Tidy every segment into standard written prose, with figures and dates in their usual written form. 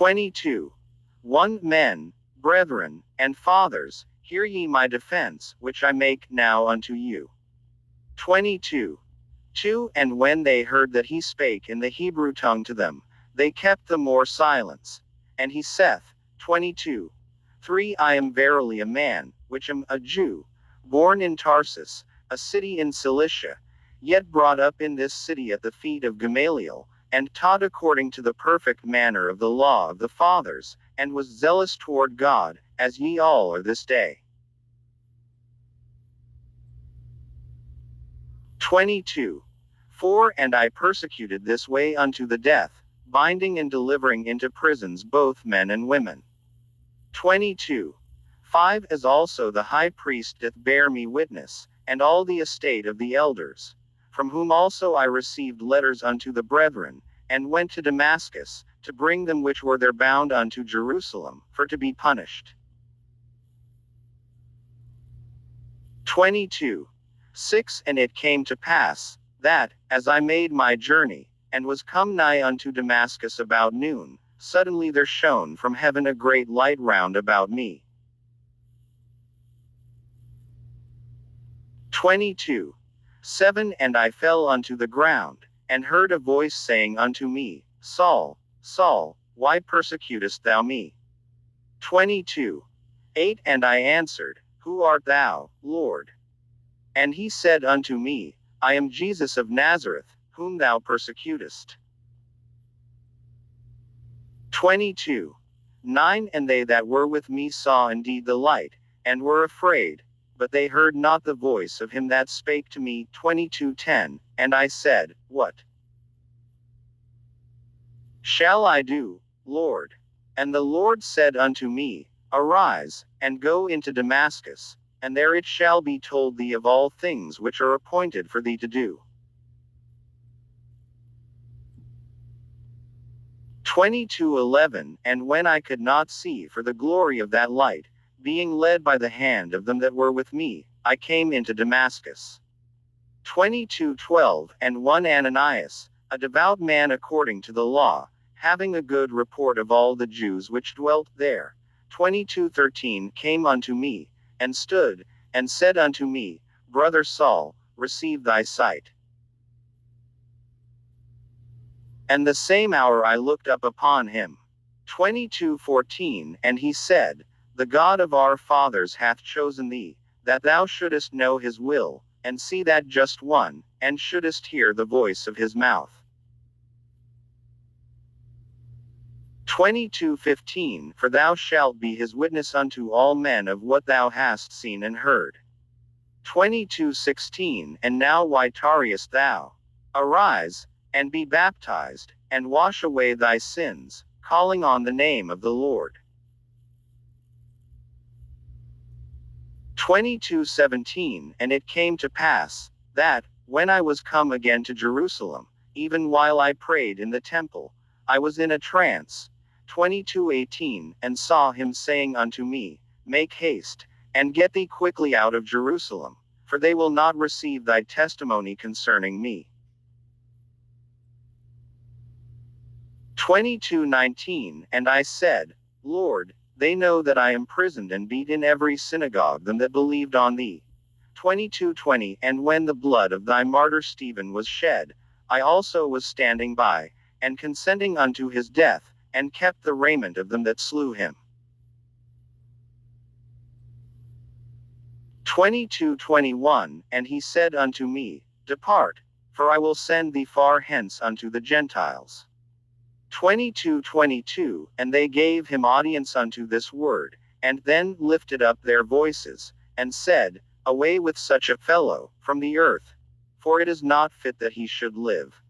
22. 1 Men, brethren, and fathers, hear ye my defense, which I make now unto you. 22. 2 And when they heard that he spake in the Hebrew tongue to them, they kept the more silence. And he saith, 22. 3 I am verily a man, which am a Jew, born in Tarsus, a city in Cilicia, yet brought up in this city at the feet of Gamaliel, and taught according to the perfect manner of the law of the fathers, and was zealous toward God, as ye all are this day. 22. 4 And I persecuted this way unto the death, binding and delivering into prisons both men and women. 22. 5 As also the high priest doth bear me witness, and all the estate of the elders, from whom also I received letters unto the brethren, and went to Damascus, to bring them which were there bound unto Jerusalem, for to be punished. 22. 6 And it came to pass, that, as I made my journey, and was come nigh unto Damascus about noon, suddenly there shone from heaven a great light round about me. 22. 7 And I fell unto the ground, and heard a voice saying unto me, Saul, Saul, why persecutest thou me? 22. 8 And I answered, Who art thou, Lord? And he said unto me, I am Jesus of Nazareth, whom thou persecutest. 22. 9 And they that were with me saw indeed the light, and were afraid, but they heard not the voice of him that spake to me. 22:10 And I said, What shall I do, Lord? And the Lord said unto me, Arise, and go into Damascus, and there it shall be told thee of all things which are appointed for thee to do. 22:11 And when I could not see for the glory of that light, being led by the hand of them that were with me, I came into Damascus. 22:12 And one Ananias, a devout man according to the law, having a good report of all the Jews which dwelt there, 22:13 came unto me, and stood, and said unto me, Brother Saul, receive thy sight. And the same hour I looked up upon him. 22:14 And he said, The God of our fathers hath chosen thee, that thou shouldest know his will, and see that just one, and shouldest hear the voice of his mouth. 22:15 For thou shalt be his witness unto all men of what thou hast seen and heard. 22:16 And now why tarriest thou? Arise, and be baptized, and wash away thy sins, calling on the name of the Lord. 22:17 And it came to pass, that, when I was come again to Jerusalem, even while I prayed in the temple, I was in a trance. 22:18 And saw him saying unto me, Make haste, and get thee quickly out of Jerusalem, for they will not receive thy testimony concerning me. 22:19 And I said, Lord, they know that I imprisoned and beat in every synagogue them that believed on thee. 22:20 And when the blood of thy martyr Stephen was shed, I also was standing by, and consenting unto his death, and kept the raiment of them that slew him. 22:21 And he said unto me, Depart, for I will send thee far hence unto the Gentiles. 22:22 And they gave him audience unto this word, and then lifted up their voices, and said, Away with such a fellow from the earth, for it is not fit that he should live.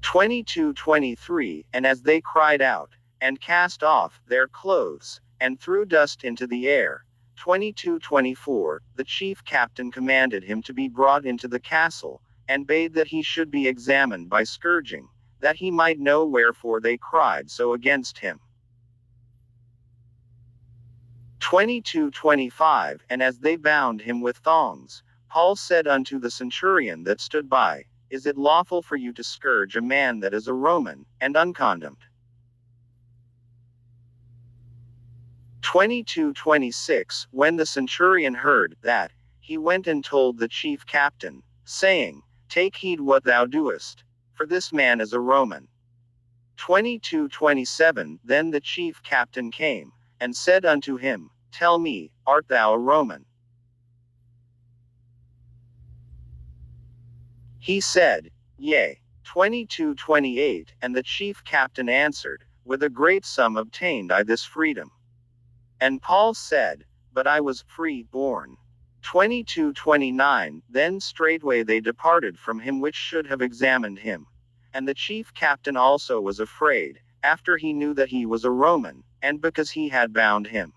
22:23 And as they cried out, and cast off their clothes, and threw dust into the air, 22:24 The chief captain commanded him to be brought into the castle, and bade that he should be examined by scourging, that he might know wherefore they cried so against him. 22:25 And as they bound him with thongs, Paul said unto the centurion that stood by, is it lawful for you to scourge a man that is a Roman, and uncondemned? 22:26 When the centurion heard that, he went and told the chief captain, saying, Take heed what thou doest, for this man is a Roman. 22:27 Then the chief captain came, and said unto him, Tell me, art thou a Roman? He said, Yea. 22:28 And the chief captain answered, With a great sum obtained I this freedom. And Paul said, But I was free born. 22:29 Then straightway they departed from him which should have examined him. And the chief captain also was afraid, after he knew that he was a Roman, and because he had bound him.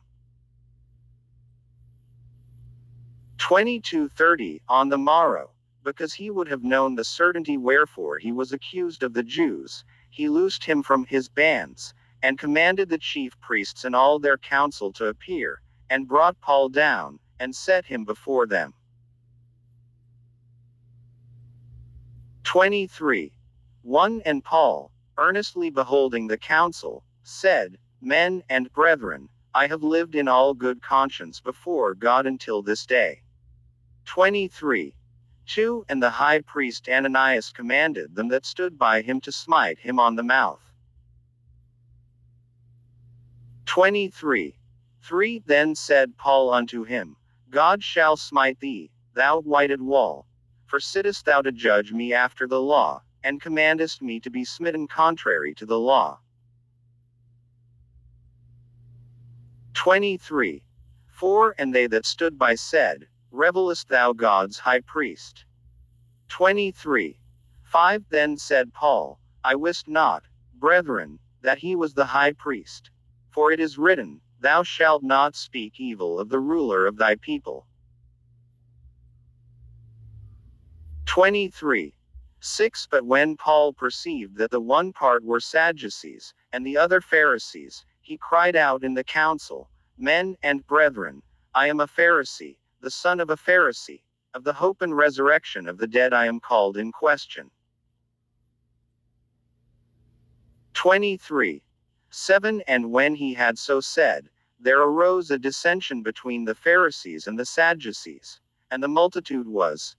22:30 On the morrow, because he would have known the certainty wherefore he was accused of the Jews, he loosed him from his bands, and commanded the chief priests and all their council to appear, and brought Paul down, and set him before them. 23:1 And Paul, earnestly beholding the council, said, Men and brethren, I have lived in all good conscience before God until this day. 23:2 And the high priest Ananias commanded them that stood by him to smite him on the mouth. 23:3 Then said Paul unto him, God shall smite thee, thou whited wall. For sittest thou to judge me after the law, and commandest me to be smitten contrary to the law? 23:4 And they that stood by said, Revelest thou God's high priest? 23:5 Then said Paul, I wist not, brethren, that he was the high priest. For it is written, Thou shalt not speak evil of the ruler of thy people. 23:6 But when Paul perceived that the one part were Sadducees, and the other Pharisees, he cried out in the council, Men and brethren, I am a Pharisee, the son of a Pharisee. Of the hope and resurrection of the dead I am called in question. 23:7 And when he had so said, there arose a dissension between the Pharisees and the Sadducees, and the multitude was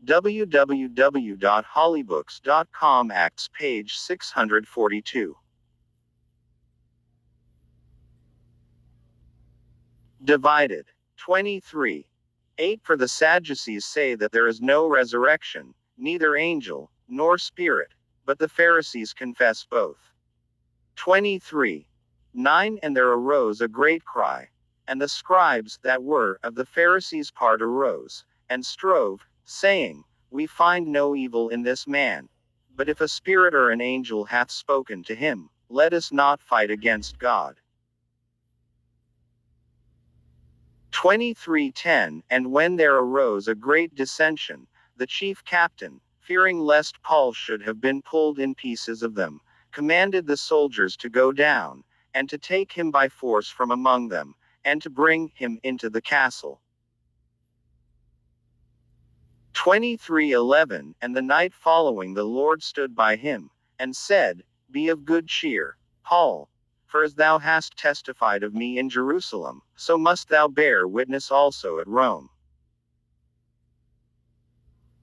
www.hollybooks.com Acts page 642. Divided. 23:8 For the Sadducees say that there is no resurrection, neither angel, nor spirit, but the Pharisees confess both. 23:9 And there arose a great cry, and the scribes that were of the Pharisees' part arose, and strove, saying, We find no evil in this man. But if a spirit or an angel hath spoken to him, let us not fight against God. 23:10 And when there arose a great dissension, the chief captain, fearing lest Paul should have been pulled in pieces of them, commanded the soldiers to go down, and to take him by force from among them, and to bring him into the castle. 23:11 And the night following the Lord stood by him, and said, Be of good cheer, Paul. For as thou hast testified of me in Jerusalem, so must thou bear witness also at Rome.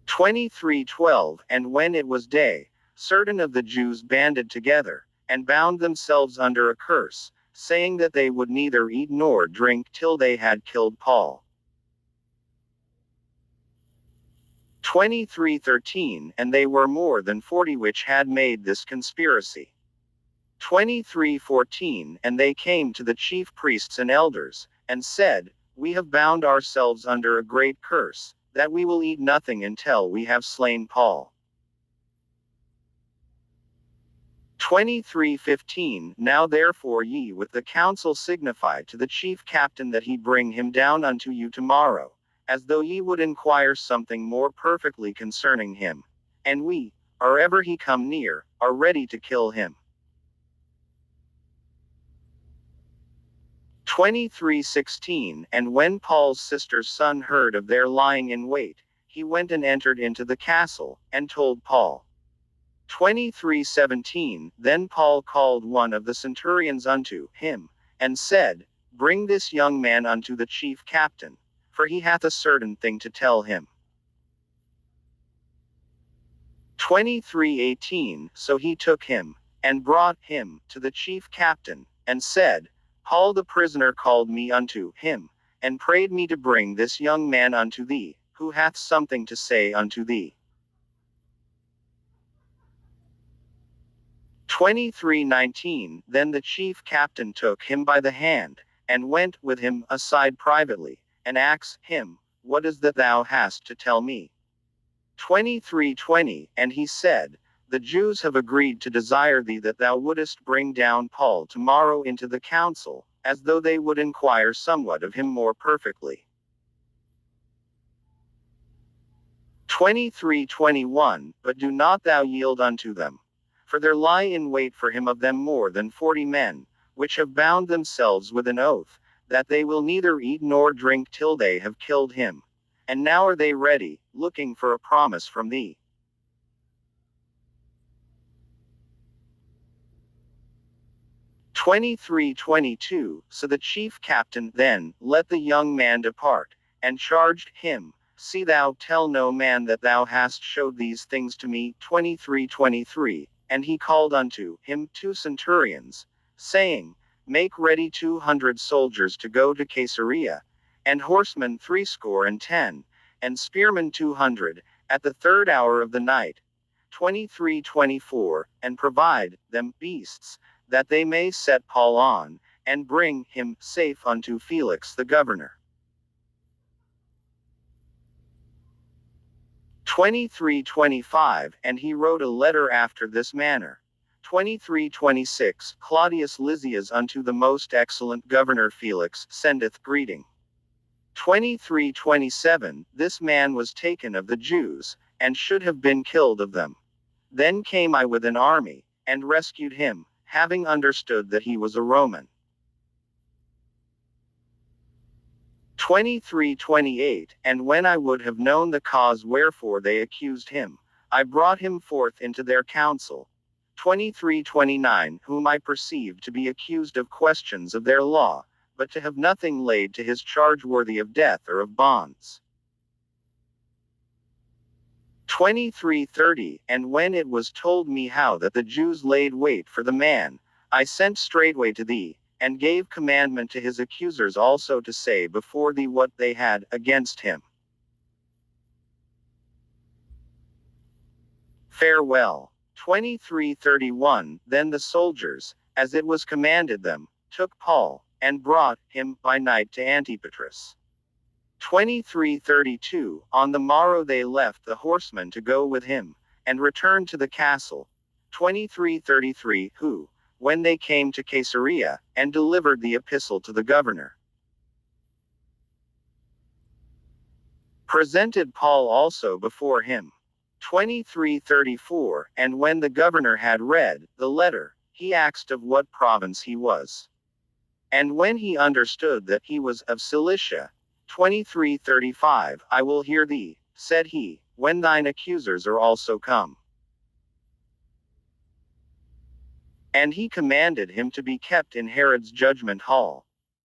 23:12 And when it was day, certain of the Jews banded together, and bound themselves under a curse, saying that they would neither eat nor drink till they had killed Paul. 23:13 And they were more than 40 which had made this conspiracy. 23:14 And they came to the chief priests and elders, and said, We have bound ourselves under a great curse, that we will eat nothing until we have slain Paul. 23:15 Now therefore ye with the council signify to the chief captain that he bring him down unto you tomorrow, as though ye would inquire something more perfectly concerning him. And we, or ever he come near, are ready to kill him. 23:16 And when Paul's sister's son heard of their lying in wait, he went and entered into the castle, and told Paul. 23:17 Then Paul called one of the centurions unto him, and said, Bring this young man unto the chief captain, for he hath a certain thing to tell him. 23:18 So he took him, and brought him to the chief captain, and said, Paul the prisoner called me unto him, and prayed me to bring this young man unto thee, who hath something to say unto thee. 23:19 Then the chief captain took him by the hand, and went with him aside privately, and asked him, What is that thou hast to tell me? 23:20 And he said, The Jews have agreed to desire thee that thou wouldest bring down Paul tomorrow into the council, as though they would inquire somewhat of him more perfectly. 23:21 But do not thou yield unto them. For there lie in wait for him of them more than 40 men, which have bound themselves with an oath, that they will neither eat nor drink till they have killed him. And now are they ready, looking for a promise from thee. 23:22 So the chief captain then let the young man depart, and charged him, See thou tell no man that thou hast showed these things to me. 23:23 And he called unto him 2 centurions, saying, Make ready 200 soldiers to go to Caesarea, and horsemen 60, and spearmen 200, at the third hour of the night. 23:24 And provide them beasts, that they may set Paul on, and bring him safe unto Felix the governor. 23:25 And he wrote a letter after this manner. 23:26 Claudius Lysias unto the most excellent governor Felix sendeth greeting. 23:27 This man was taken of the Jews, and should have been killed of them. Then came I with an army, and rescued him, having understood that he was a Roman. 23:28 And when I would have known the cause wherefore they accused him, I brought him forth into their council. 23:29 Whom I perceived to be accused of questions of their law, but to have nothing laid to his charge worthy of death or of bonds. 23:30 And when it was told me how that the Jews laid wait for the man, I sent straightway to thee, and gave commandment to his accusers also to say before thee what they had against him. Farewell. 23:31 Then the soldiers, as it was commanded them, took Paul, and brought him by night to Antipatris. 23:32 On the morrow they left the horsemen to go with him, and returned to the castle. 23:33 Who, when they came to Caesarea, and delivered the epistle to the governor, presented Paul also before him. 23:34 And when the governor had read the letter, he asked of what province he was. And when he understood that he was of Cilicia, 23:35 I will hear thee, said he, when thine accusers are also come. And he commanded him to be kept in Herod's judgment hall.